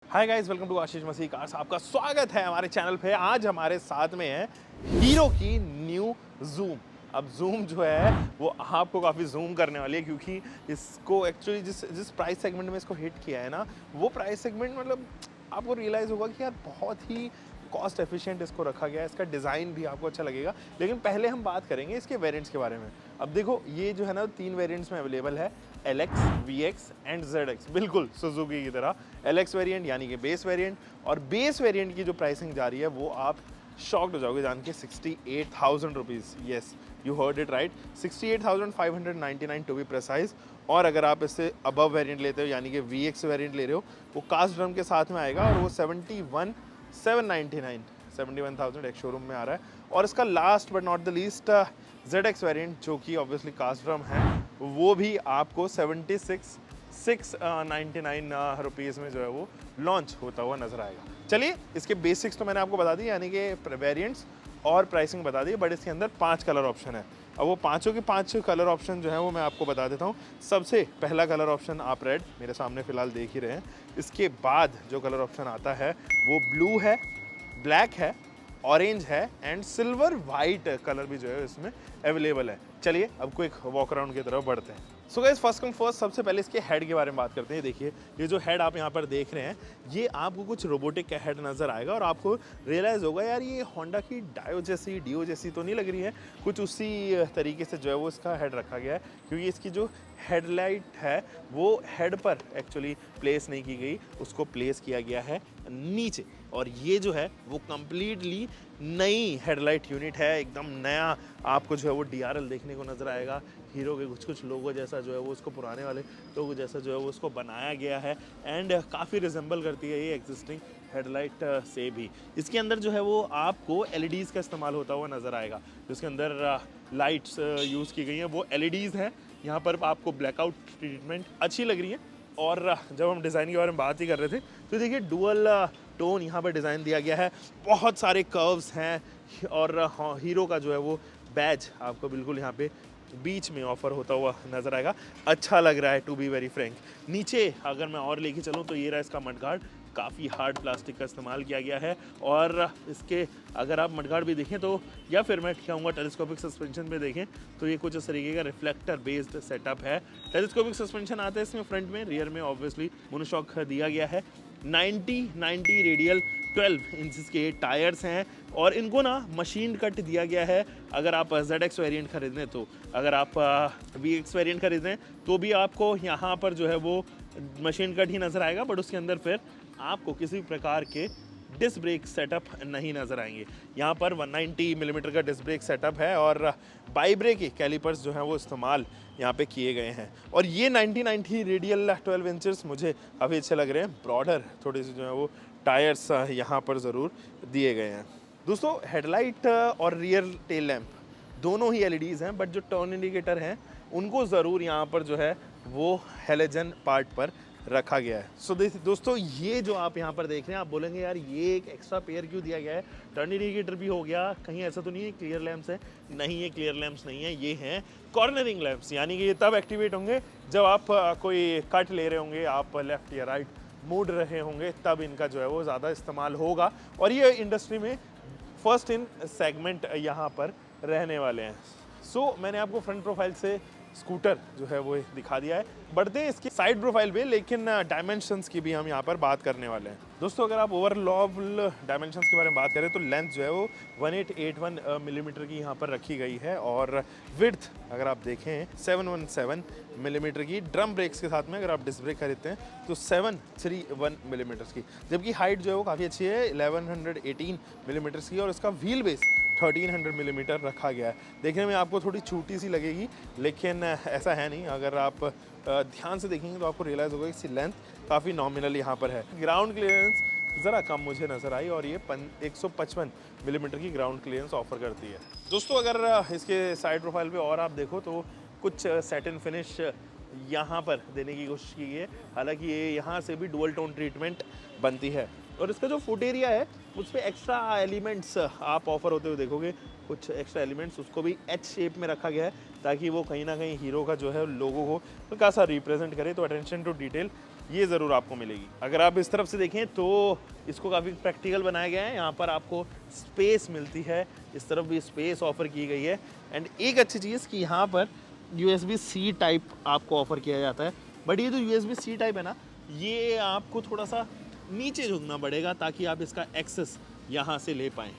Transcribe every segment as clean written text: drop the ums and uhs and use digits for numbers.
Hi guys, welcome to Ashish Masih cars. आपका स्वागत है हमारे चैनल पे। आज हमारे साथ में है हीरो की न्यू जूम। अब जूम जो है वो आपको काफ़ी जूम करने वाली है, क्योंकि इसको एक्चुअली जिस जिस प्राइस सेगमेंट में इसको हिट किया है ना, वो प्राइस सेगमेंट मतलब आपको रियलाइज़ होगा कि यार बहुत ही कॉस्ट एफिशिएंट इसको रखा गया है। इसका डिज़ाइन भी आपको अच्छा लगेगा। लेकिन पहले हम बात करेंगे इसके वेरिएंट्स के बारे में। अब देखो, ये जो है ना 3 वेरिएंट्स में अवेलेबल है, LX, VX एंड ZX। बिल्कुल सुजुकी की तरह LX वेरिएंट यानी कि बेस वेरिएंट, और बेस वेरिएंट की जो प्राइसिंग जा रही है वो आप शॉक्ड हो जाओगे जान के, 68,000 rupees. Yes, you heard it right, 68,599 to be precise. और अगर आप इससे अबव वेरिएंट लेते हो यानी कि VX वेरिएंट ले रहे हो, वो कास्ट ड्रम के साथ में आएगा और वो 71,799 एक शोरूम में आ रहा है। और इसका last but not the least ZX variant, जो कि ऑब्वियसली कास्ट ड्रम है, वो भी आपको 76,699 रुपीज़ में जो है वो लॉन्च होता हुआ नजर आएगा। चलिए, इसके बेसिक्स तो मैंने आपको बता दी, यानी कि वेरिएंट्स और प्राइसिंग बता दी, बट इसके अंदर 5 कलर ऑप्शन है। अब वो पाँचों के 5 कलर ऑप्शन जो है वो मैं आपको बता देता हूँ। सबसे पहला कलर ऑप्शन आप रेड मेरे सामने फ़िलहाल देख ही रहे हैं। इसके बाद जो कलर ऑप्शन आता है वो ब्लू है, ब्लैक है, ऑरेंज है एंड सिल्वर वाइट कलर भी जो है इसमें अवेलेबल है। चलिए अब को एक वॉक अराउंड की तरफ बढ़ते हैं। So guys, first come first, सबसे पहले इसके हेड के बारे में बात करते हैं। देखिए, ये जो हेड आप यहाँ पर देख रहे हैं, ये आपको कुछ रोबोटिक हेड नज़र आएगा और आपको रियलाइज़ होगा यार ये होंडा की डियो जैसी तो नहीं लग रही है। कुछ उसी तरीके से जो है वो इसका हेड रखा गया है, क्योंकि इसकी जो हेडलाइट है वो हेड पर एक्चुअली प्लेस नहीं की गई, उसको प्लेस किया गया है नीचे। और ये जो है वो कंप्लीटली नई हेडलाइट यूनिट है, एकदम नया। आपको जो है वो DRL देखने को नज़र आएगा। हीरो के कुछ लोगों जैसा जो है वो उसको पुराने वाले लोगों जैसा जो है वो उसको बनाया गया है एंड काफ़ी रिजेंबल करती है ये एग्जिस्टिंग हेडलाइट से भी। इसके अंदर जो है वो आपको LEDs का इस्तेमाल होता हुआ नज़र आएगा। जिसके अंदर लाइट्स यूज़ की गई हैं वो LEDs हैं। यहाँ पर आपको ब्लैकआउट ट्रीटमेंट अच्छी लग रही है। और जब हम डिज़ाइन के बारे में बात ही कर रहे थे, तो देखिए डुअल टोन यहाँ पर डिज़ाइन दिया गया है। बहुत सारे कर्व्स हैं और हीरो का जो है वो बैज आपको बिल्कुल यहाँ पे बीच में ऑफर होता हुआ नज़र आएगा। अच्छा लग रहा है, टू बी वेरी फ्रैंक। नीचे अगर मैं और लेके चलूँ तो ये रहा इसका मडगार्ड। काफ़ी हार्ड प्लास्टिक का इस्तेमाल किया गया है। और इसके अगर आप मडगार्ड भी देखें तो, या फिर मैं कहूँगा टेलीस्कोपिक सस्पेंशन पे देखें, तो ये कुछ इस तरीके का रिफ्लेक्टर बेस्ड सेटअप है। टेलीस्कोपिक सस्पेंशन आता है इसमें फ्रंट में, रियर में ऑब्वियसली मोनोशॉक दिया गया है। 90 रेडियल 12 इंचज़ के टायर्स हैं और इनको ना मशीन कट दिया गया है। अगर आप ZX वेरिएंट खरीदें तो, अगर आप VX वेरिएंट खरीदें तो भी आपको यहाँ पर जो है वो मशीन कट ही नज़र आएगा, बट उसके अंदर फिर आपको किसी प्रकार के डिस्क ब्रेक सेटअप नहीं नज़र आएंगे। यहाँ पर 190 मिलीमीटर का डिस्क ब्रेक सेटअप है और बाई ब्रेक के कैलिपर्स जो हैं वो इस्तेमाल यहाँ पे किए गए हैं। और ये 90 रेडियल 12 इंचेस मुझे काफ़ी अच्छे लग रहे हैं। ब्रॉडर थोड़ी सी जो है वो टायर्स यहाँ पर ज़रूर दिए गए हैं। दोस्तों, हेडलाइट और रियर टेल लैम्प दोनों ही LEDs हैं, बट जो टर्न इंडिकेटर हैं उनको ज़रूर यहाँ पर जो है वो हेलोजन पार्ट पर रखा गया है। सो दोस्तों, ये जो आप यहाँ पर देख रहे हैं, आप बोलेंगे यार ये एक एक्स्ट्रा पेयर क्यों दिया गया है, टर्न इंडिकेटर भी हो गया, कहीं ऐसा तो नहीं है क्लियर लैंप्स है? नहीं, ये क्लियर लैंप्स नहीं है, ये हैं कॉर्नरिंग लैंप्स। यानी कि ये तब एक्टिवेट होंगे जब आप कोई कट ले रहे होंगे, आप लेफ्ट या राइट मुड़ रहे होंगे, तब इनका जो है वो ज़्यादा इस्तेमाल होगा। और ये इंडस्ट्री में फर्स्ट इन सेगमेंट यहाँ पर रहने वाले हैं। सो मैंने आपको फ्रंट प्रोफाइल से स्कूटर जो है वो दिखा दिया है। बढ़ते हैं इसकी साइड प्रोफाइल पे, लेकिन डायमेंशंस की भी हम यहाँ पर बात करने वाले हैं। दोस्तों, अगर आप ओवरऑल डायमेंशंस के बारे में बात करें तो लेंथ जो है वो 1881 मिलीमीटर की यहाँ पर रखी गई है और विड्थ अगर आप देखें 717 मिलीमीटर की। ड्रम ब्रेक्स के साथ में अगर आप डिस्क ब्रेक खरीदते हैं तो 731 मिलीमीटर की, जबकि हाइट जो है वो काफ़ी अच्छी है 1118 मिलीमीटर की। और इसका व्हील बेस 1300 मिलीमीटर रखा गया है। देखने में आपको थोड़ी छोटी सी लगेगी, लेकिन ऐसा है नहीं। अगर आप ध्यान से देखेंगे तो आपको रियलाइज़ होगा कि इसकी लेंथ काफ़ी नॉमिनल यहाँ पर है। ग्राउंड क्लियरेंस ज़रा कम मुझे नज़र आई और ये 155 मिलीमीटर की ग्राउंड क्लियरेंस ऑफर करती है। दोस्तों, अगर इसके साइड प्रोफाइल पे और आप देखो तो कुछ सैटिन फिनिश यहाँ पर देने की कोशिश की है। हालांकि ये यहाँ से भी डुअल टोन ट्रीटमेंट बनती है। और इसका जो फुट एरिया है उस पर एक्स्ट्रा एलिमेंट्स आप ऑफर होते हुए देखोगे। कुछ एक्स्ट्रा एलिमेंट्स उसको भी H शेप में रखा गया है, ताकि वो कहीं ना कहीं हीरो का जो है लोगो को हल्का सा रिप्रेजेंट करे। तो अटेंशन टू डिटेल ये ज़रूर आपको मिलेगी। अगर आप इस तरफ से देखें तो इसको काफ़ी प्रैक्टिकल बनाया गया है। यहाँ पर आपको स्पेस मिलती है, इस तरफ भी स्पेस ऑफर की गई है। एंड एक अच्छी चीज़ कि यहाँ पर USB-C टाइप आपको ऑफर किया जाता है। बट ये जो USB-C टाइप है ना, ये आपको थोड़ा सा नीचे झुकना पड़ेगा ताकि आप इसका एक्सेस यहाँ से ले पाएँ।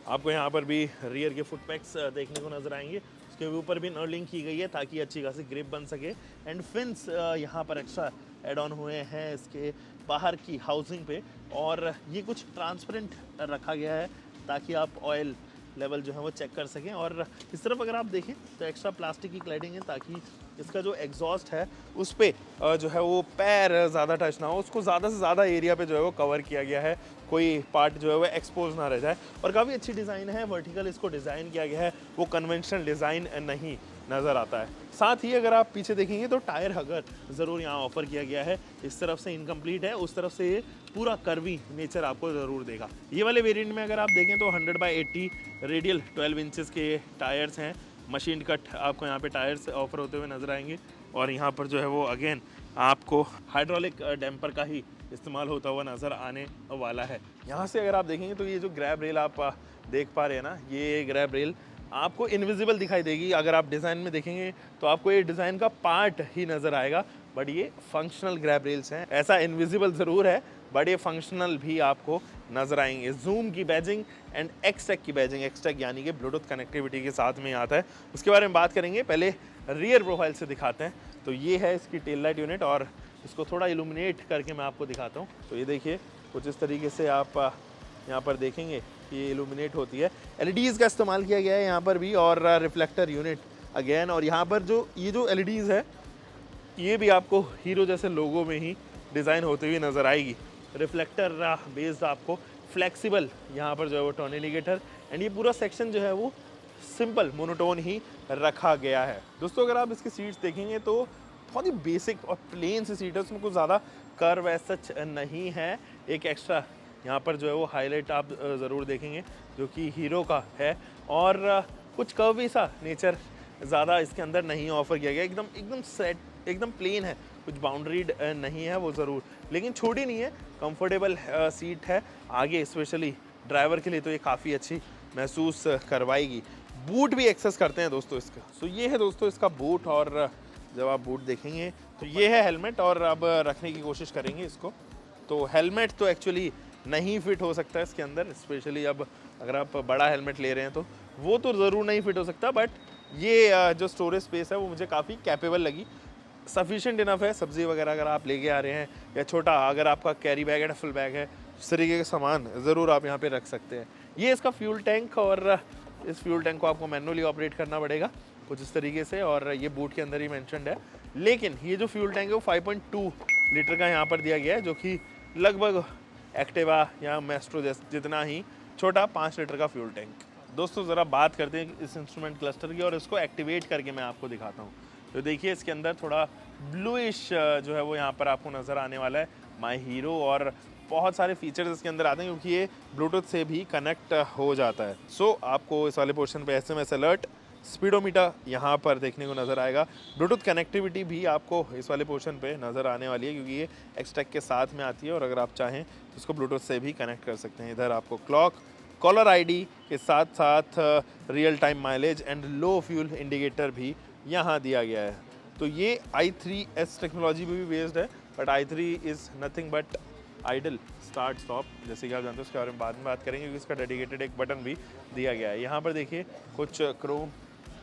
आपको यहाँ पर भी रियर के फुट पैक्स देखने को नज़र आएंगे। उसके ऊपर भी नर्लिंग की गई है ताकि अच्छी खासी ग्रिप बन सके। एंड फिन्स यहाँ पर एक्स्ट्रा एड ऑन हुए हैं इसके बाहर की हाउसिंग पे, और ये कुछ ट्रांसपेरेंट रखा गया है ताकि आप ऑयल लेवल जो है वो चेक कर सकें। और इस तरफ अगर आप देखें तो एक्स्ट्रा प्लास्टिक की क्लैडिंग है ताकि इसका जो एग्जॉस्ट है उस पर जो है वो पैर ज़्यादा टच ना हो, उसको ज़्यादा से ज़्यादा एरिया पे जो है वो कवर किया गया है, कोई पार्ट जो है वो एक्सपोज ना रह जाए। और काफ़ी अच्छी डिज़ाइन है, वर्टिकल इसको डिज़ाइन किया गया है, वो कन्वेंशनल डिज़ाइन नहीं नज़र आता है। साथ ही अगर आप पीछे देखेंगे तो टायर हगर ज़रूर यहाँ ऑफर किया गया है। इस तरफ से इनकम्प्लीट है, उस तरफ से ये पूरा कर्वी नेचर आपको ज़रूर देगा। ये वाले वेरिएंट में अगर आप देखें तो 100/80 रेडियल 12 इंचेस के टायर्स हैं। मशीन कट आपको यहाँ पे टायर्स ऑफर होते हुए नज़र आएंगे। और यहाँ पर जो है वो अगेन आपको हाइड्रोलिक डैम्पर का ही इस्तेमाल होता हुआ नज़र आने वाला है। यहाँ से अगर आप देखेंगे तो ये जो ग्रैब रेल आप देख पा रहे हैं ना, ये ग्रैब रेल आपको इनविजिबल दिखाई देगी। अगर आप डिज़ाइन में देखेंगे तो आपको ये डिज़ाइन का पार्ट ही नज़र आएगा, बट ये फंक्शनल ग्रैब रेल्स हैं। ऐसा इनविजिबल ज़रूर है बट ये फंक्शनल भी आपको नज़र आएंगे। जूम की बैजिंग एंड एक्सटेक की बैजिंग, एक्सटेक यानी कि ब्लूटूथ कनेक्टिविटी के साथ में आता है। उसके बारे में बात करेंगे, पहले रियर प्रोफाइल से दिखाते हैं। तो ये है इसकी टेल लाइट यूनिट, और इसको थोड़ा इल्यूमिनेट करके मैं आपको दिखाता हूँ। तो ये देखिए कुछ इस तरीके से आप यहाँ पर देखेंगे कि ये इल्यूमिनेट होती है। LEDs का इस्तेमाल किया गया है यहाँ पर भी, और रिफ्लेक्टर यूनिट अगेन। और यहाँ पर जो ये जो LEDs है ये भी आपको हीरो जैसे लोगों में ही डिज़ाइन होती हुई नज़र आएगी। रिफ्लेक्टर बेस्ड आपको फ्लेक्सिबल यहाँ पर जो है वो टर्न इंडिकेटर, एंड ये पूरा सेक्शन जो है वो सिंपल मोनोटोन ही रखा गया है। दोस्तों अगर आप इसकी सीट्स देखेंगे तो बहुत ही बेसिक और प्लेन सी सीट है, उसमें कुछ ज़्यादा कर्व ऐसा सच नहीं है। एक एक्स्ट्रा यहाँ पर जो है वो हाईलाइट आप ज़रूर देखेंगे जो कि हीरो का है, और कुछ कर्वी सा नेचर ज़्यादा इसके अंदर नहीं ऑफर किया गया। एकदम सेट, एकदम प्लेन है, कुछ बाउंड्रीड नहीं है वो ज़रूर, लेकिन छोटी नहीं है, कंफर्टेबल सीट है आगे, स्पेशली ड्राइवर के लिए तो ये काफ़ी अच्छी महसूस करवाएगी। बूट भी एक्सेस करते हैं दोस्तों इसका। सो ये है दोस्तों इसका बूट, और जब आप बूट देखेंगे तो ये है हेलमेट, और अब रखने की कोशिश करेंगे इसको। तो हेलमेट तो एक्चुअली नहीं फिट हो सकता है इसके अंदर, स्पेशली अब अगर आप बड़ा हेलमेट ले रहे हैं तो वो तो ज़रूर नहीं फिट हो सकता, बट ये जो स्टोरेज स्पेस है वो मुझे काफ़ी कैपेबल लगी, सफिशिएंट इनफ है। सब्ज़ी वगैरह अगर आप लेके आ रहे हैं, या छोटा अगर आपका कैरी बैग है, डफल बैग है, इस तरीके के सामान ज़रूर आप यहाँ पे रख सकते हैं। ये इसका फ्यूल टैंक, और इस फ्यूल टैंक को आपको मैनुअली ऑपरेट करना पड़ेगा कुछ इस तरीके से, और ये बूट के अंदर ही मैंशनड है। लेकिन ये जो फ्यूल टैंक है वो 5.2 लीटर का यहाँ पर दिया गया है, जो कि लगभग एक्टिवा या मेस्ट्रो जितना ही छोटा 5 लीटर का फ्यूल टैंक। दोस्तों ज़रा बात करते हैं इस इंस्ट्रूमेंट क्लस्टर की, और इसको एक्टिवेट करके मैं आपको दिखाता हूँ। तो देखिए इसके अंदर थोड़ा ब्लूइश जो है वो यहाँ पर आपको नज़र आने वाला है माई हीरो, और बहुत सारे फीचर्स इसके अंदर आते हैं क्योंकि ये ब्लूटूथ से भी कनेक्ट हो जाता है। सो आपको इस वाले पोर्शन पे SMS अलर्ट, स्पीडोमीटर यहाँ पर देखने को नज़र आएगा। ब्लूटूथ कनेक्टिविटी भी आपको इस वाले पोर्शन पे नज़र आने वाली है क्योंकि ये एक्सटेक के साथ में आती है, और अगर आप चाहें तो इसको ब्लूटूथ से भी कनेक्ट कर सकते हैं। इधर आपको क्लॉक, कॉलर ID के साथ साथ real time mileage and low fuel indicator भी यहाँ दिया गया है। तो ये i3s टेक्नोलॉजी पे भी बेस्ड है, but i3 is nothing but idol start stop, जैसे कि आप जानते हैं उसके बारे में बाद में बात करेंगे क्योंकि इसका डेडिकेटेड एक बटन भी दिया गया है। यहाँ पर देखिए कुछ क्रोम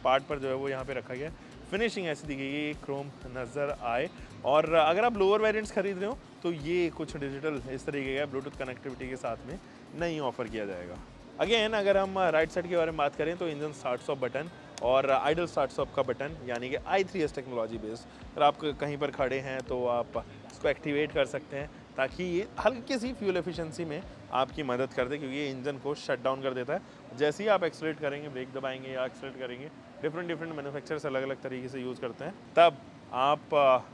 पार्ट पर जो है वो यहाँ पे रखा गया है, फिनिशिंग ऐसी दी गई है क्रोम नज़र आए। और अगर आप लोअर वेरिएंट्स खरीद रहे हो तो ये कुछ डिजिटल इस तरीके का ब्लूटूथ कनेक्टिविटी के साथ में नहीं ऑफर किया जाएगा। अगेन अगर हम राइट साइड के बारे में बात करें तो इंजन स्टार्ट स्टॉप बटन और आइडल स्टार्ट स्टॉप का बटन, यानी कि i3s टेक्नोलॉजी बेस्ड। अगर आप कहीं पर खड़े हैं तो आप इसको एक्टिवेट कर सकते हैं ताकि ये हल्की सी फ्यूल एफिशिएंसी में आपकी मदद कर दे, क्योंकि ये इंजन को शट डाउन कर देता है। जैसे ही आप एक्सलेट करेंगे, ब्रेक दबाएंगे या एक्सलेट करेंगे, डिफरेंट मैन्युफैक्चरर्स अलग अलग तरीके से यूज़ करते हैं, तब आप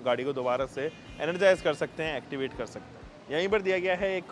गाड़ी को दोबारा से एनर्जाइज कर सकते हैं, एक्टिवेट कर सकते हैं। यहीं पर दिया गया है एक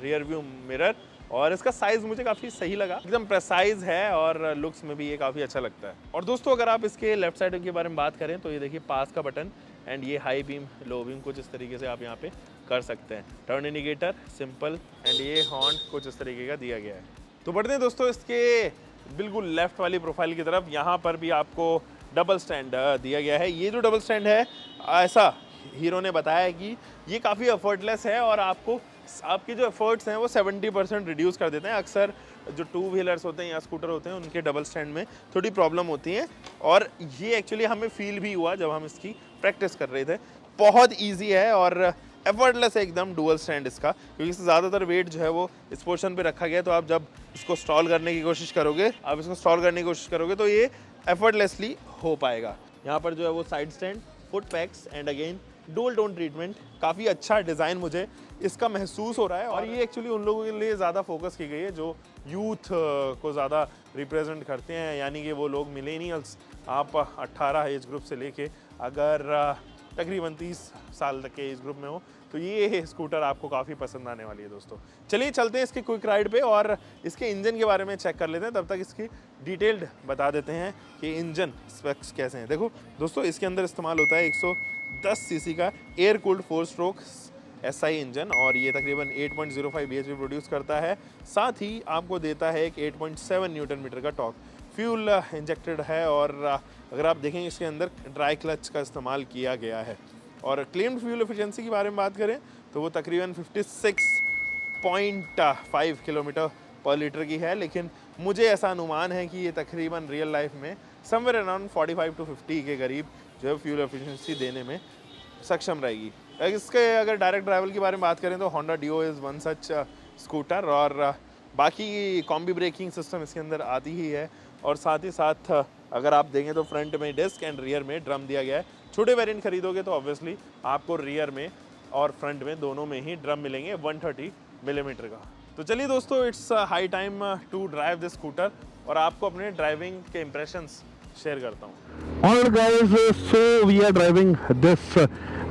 रियर व्यू मिरर, और इसका साइज़ मुझे काफ़ी सही लगा, एकदम प्रेसाइज है और लुक्स में भी ये काफ़ी अच्छा लगता है। और दोस्तों अगर आप इसके लेफ्ट साइड के बारे में बात करें तो ये देखिए पास का बटन, एंड ये हाई बीम लो बीम कुछ इस तरीके से आप यहाँ पे कर सकते हैं। टर्न इंडिकेटर सिंपल एंड ये हॉर्न कुछ इस तरीके का दिया गया है। तो बढ़ते हैं दोस्तों इसके बिल्कुल लेफ्ट वाली प्रोफाइल की तरफ। यहाँ पर भी आपको डबल स्टैंड दिया गया है। ये जो डबल स्टैंड है ऐसा हीरो ने बताया है कि ये काफ़ी एफर्टलेस है और आपको आपके जो एफर्ट्स हैं वो 70% रिड्यूस कर देते हैं। अक्सर जो टू व्हीलर्स होते हैं या स्कूटर होते हैं उनके डबल स्टैंड में थोड़ी प्रॉब्लम होती है और ये एक्चुअली हमें फील भी हुआ जब हम इसकी प्रैक्टिस कर रहे थे। बहुत ईजी है और एफर्टलेस है एकदम डुअल स्टैंड इसका, क्योंकि इससे ज़्यादातर वेट जो है वो इस पोर्शन पे रखा गया है। तो आप जब इसको स्टॉल करने की कोशिश करोगे तो ये एफर्टलेसली हो पाएगा। यहाँ पर जो है वो side stand, foot packs and again dual tone treatment, काफ़ी अच्छा डिज़ाइन मुझे इसका महसूस हो रहा है। और ये एक्चुअली उन लोगों के लिए ज़्यादा फोकस की गई है जो यूथ को ज़्यादा रिप्रेजेंट करते हैं, यानी कि वो लोग मिलेनियल्स। आप 18 एज ग्रुप से लेके अगर तकरीबन 30 साल तक के एज ग्रुप में हो तो ये स्कूटर आपको काफ़ी पसंद आने वाली है दोस्तों। चलिए चलते हैं इसके क्विक राइड पे और इसके इंजन के बारे में चेक कर लेते हैं। तब तक इसकी डिटेल्ड बता देते हैं कि इंजन स्पेक्स कैसे हैं। देखो दोस्तों, इसके अंदर इस्तेमाल होता है 110 सीसी का air cooled 4 stroke SI engine और ये तकरीबन 8.05 bhp प्रोड्यूस करता है। साथ ही आपको देता है एक 8.7 न्यूटन मीटर का टॉर्क। फ्यूल इंजेक्टेड है और अगर आप देखेंगे इसके अंदर ड्राई क्लच का इस्तेमाल किया गया है। और क्लेम्ड फ्यूल एफिशिएंसी की बारे में बात करें तो वो तकरीबन 56.5 किलोमीटर पर लीटर की है, लेकिन मुझे ऐसा अनुमान है कि ये तकरीबन रियल लाइफ में समवेयर अराउंड 45 to 50 के करीब जो है फ्यूल एफिशिएंसी देने में सक्षम रहेगी। इसके अगर डायरेक्ट ड्राइवल की बारे में बात करें तो Honda Dio is one such scooter और बाकी कॉम्बी ब्रेकिंग सिस्टम इसके अंदर आती ही है। और साथ ही साथ अगर आप देखें तो फ्रंट में डिस्क एंड रियर में ड्रम दिया गया है। छोटे वेरिएंट खरीदोगे तो ऑब्वियसली आपको रियर में और फ्रंट में दोनों में ही ड्रम मिलेंगे 130 मिलीमीटर का। तो चलिए दोस्तों, it's high time to drive this scooter और आपको अपने ड्राइविंग के इंप्रेशंस शेयर करता हूँ। Alright guys, so we are driving this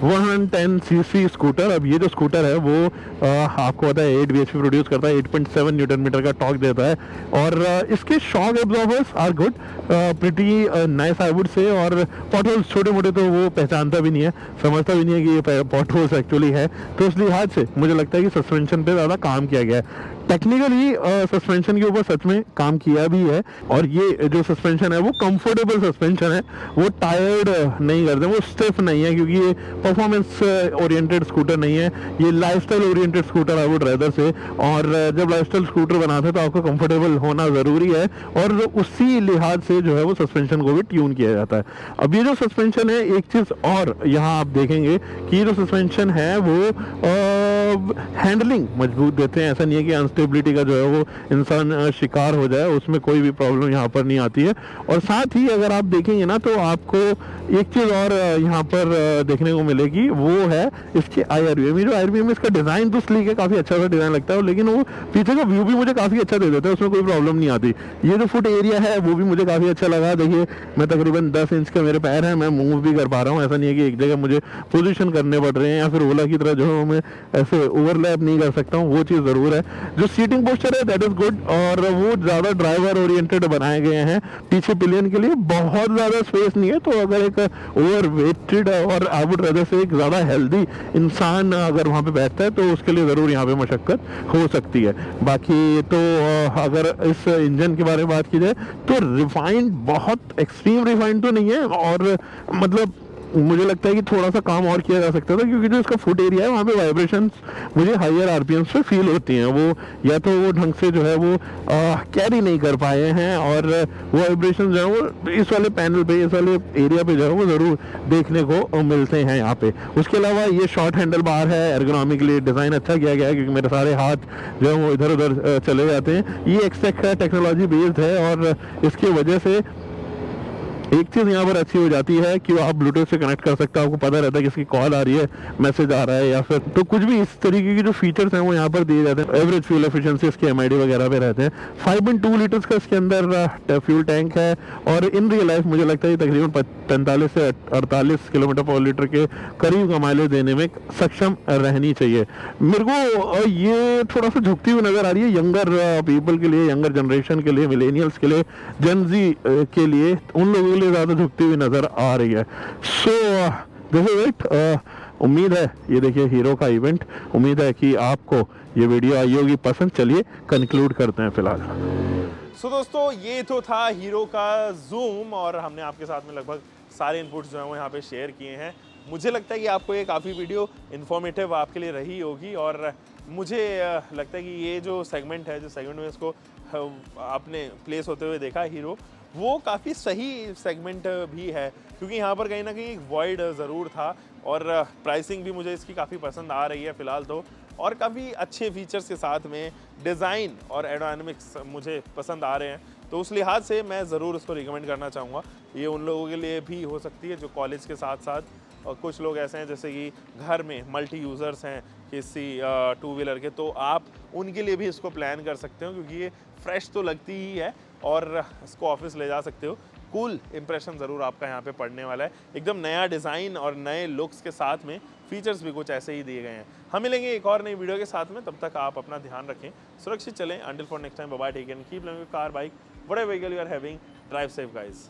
110cc scooter. अब ये जो स्कूटर है वो आपको पता है 8 bhp प्रोड्यूस करता है, 8.7 न्यूटन मीटर का टॉर्क देता है और इसके shock absorbers are good, pretty nice I would say. और पॉटहोल्स छोटे मोटे तो वो पहचानता भी नहीं है, समझता भी नहीं है कि ये पॉटहोल्स एक्चुअली है, तो इस लिहाज से मुझे लगता है कि सस्पेंशन पे ज़्यादा काम किया गया है। टेक्निकली सस्पेंशन के ऊपर सच में काम किया भी है और ये जो सस्पेंशन है वो कंफर्टेबल सस्पेंशन है, वो टायर्ड नहीं करते, वो स्टिफ नहीं है, क्योंकि ये परफॉर्मेंस ओरिएंटेड स्कूटर नहीं है, ये lifestyle oriented scooter I would rather से। और जब लाइफस्टाइल स्कूटर बनाते हैं तो आपको कंफर्टेबल होना ज़रूरी है और उसी लिहाज से जो है वो सस्पेंशन को भी ट्यून किया जाता है। अब ये जो सस्पेंशन है, एक चीज़ और यहाँ आप देखेंगे कि ये जो सस्पेंशन है वो हैंडलिंग मजबूत देते हैं। ऐसा नहीं है कि अनस्टेबिलिटी का जो है वो इंसान शिकार हो जाए, उसमें कोई भी प्रॉब्लम यहाँ पर नहीं आती है। और साथ ही अगर आप देखेंगे ना तो आपको एक चीज़ और यहाँ पर देखने को मिलेगी, वो है इसके IRVM। ये जो IRVM इसका डिज़ाइन तो स्लीक है, काफ़ी अच्छा सा डिज़ाइन लगता है, लेकिन वो पीछे का व्यू भी मुझे काफ़ी अच्छा दे देता है, उसमें कोई प्रॉब्लम नहीं आती। ये जो फुट एरिया है वो भी मुझे काफ़ी अच्छा लगा। देखिए मैं तकरीबन 10 इंच के मेरे पैर हैं, मैं मूव भी कर पा रहा हूँ, ऐसा नहीं है कि एक जगह मुझे पोजीशन करने पड़ रहे हैं या फिर ओला की तरह जो है मैं ऐसे ओवरलैप नहीं कर सकता हूँ, वो चीज़ ज़रूर है। जो सीटिंग पोस्चर है दैट इज़ गुड और वो ज़्यादा ड्राइवर ओरिएंटेड बनाए गए हैं। पीछे पिलियन के लिए बहुत ज़्यादा स्पेस नहीं है, तो अगर एक ओवर वेटेड और आई वुड रेदर से एक ज़्यादा हेल्दी इंसान अगर वहाँ पे बैठता है तो उसके लिए ज़रूर यहाँ पे मशक्क़त हो सकती है। बाकी तो अगर इस इंजन के बारे में बात की जाए तो रिफाइंड, बहुत एक्सट्रीम रिफाइंड तो नहीं है और मतलब मुझे लगता है कि थोड़ा सा काम और किया जा सकता था, क्योंकि जो इसका फुट एरिया है वहाँ पे वाइब्रेशंस मुझे हायर RPMs पे फील होती हैं। वो या तो वो ढंग से जो है वो कैरी नहीं कर पाए हैं और वो वाइब्रेशन जो है वो इस वाले पैनल पे, इस वाले एरिया पे जो है वो ज़रूर देखने को मिलते हैं यहाँ पे। उसके अलावा ये शॉर्ट हैंडल बार है, एर्गोनॉमिकली डिज़ाइन अच्छा किया गया है, क्योंकि मेरे सारे हाथ जो है वो इधर उधर चले जाते हैं। ये एक्सटेक टेक्नोलॉजी बेस्ड है और इसकी वजह से एक चीज़ यहाँ पर अच्छी हो जाती है कि आप ब्लूटूथ से कनेक्ट कर सकते हो, आपको पता रहता है किसकी कॉल आ रही है, मैसेज आ रहा है या फिर तो कुछ भी इस तरीके के जो फीचर्स हैं वो यहाँ पर दिए जाते हैं। एवरेज फ्यूल एफिशिएंसी इसके MID वगैरह पे रहते हैं। 5.2 लीटर्स का इसके अंदर फ्यूल टैंक है और इन रियल लाइफ मुझे लगता है तकरीबन 45 से 48 किलोमीटर पर लीटर के करीब का माइलेज देने में सक्षम रहनी चाहिए। मेरे को ये थोड़ा सा झुकती हुई नज़र आ रही है यंगर पीपल के लिए, यंगर जनरेशन के लिए, मिलेनियल्स के लिए, जेन ज़ी के लिए, उन लोगों ज़्यादा झुकती हुई नजर आ रही है। So this is it. उम्मीद है ये देखिए हीरो का इवेंट, उम्मीद है कि आपको ये वीडियो आई होगी पसंद। चलिए कंक्लूड करते हैं फिलहाल। सो दोस्तों ये तो था हीरो का जूम और हमने आपके साथ में लगभग सारे इनपुट्स जो हैं वो यहाँ पे शेयर किए हैं। मुझे लगता है कि आपको ये काफ़ी वीडियो इन्फॉर्मेटिव आपके लिए रही होगी और मुझे लगता है कि ये जो सेगमेंट है, जो सेगमेंट में इसको आपने प्लेस होते हुए देखा हीरो, वो काफ़ी सही सेगमेंट भी है क्योंकि यहाँ पर कहीं ना कहीं एक वॉइड ज़रूर था और प्राइसिंग भी मुझे इसकी काफ़ी पसंद आ रही है फ़िलहाल तो, और काफ़ी अच्छे फीचर्स के साथ में डिज़ाइन और एरोडायनामिक्स मुझे पसंद आ रहे हैं। तो उस लिहाज से मैं ज़रूर इसको रिकमेंड करना चाहूँगा। ये उन लोगों के लिए भी हो सकती है जो कॉलेज के साथ साथ, और कुछ लोग ऐसे हैं जैसे कि घर में मल्टी यूज़र्स हैं किसी टू व्हीलर के, तो आप उनके लिए भी इसको प्लान कर सकते हो क्योंकि ये फ्रेश तो लगती ही है और इसको ऑफिस ले जा सकते हो। कूल इंप्रेशन ज़रूर आपका यहाँ पे पड़ने वाला है। एकदम नया डिज़ाइन और नए लुक्स के साथ में फीचर्स भी कुछ ऐसे ही दिए गए हैं। हम मिलेंगे एक और नई वीडियो के साथ में, तब तक आप अपना ध्यान रखें, सुरक्षित चलें। Until for next time, bye bye, take care, keep loving your car, bike, whatever vehicle you are having, drive safe guys.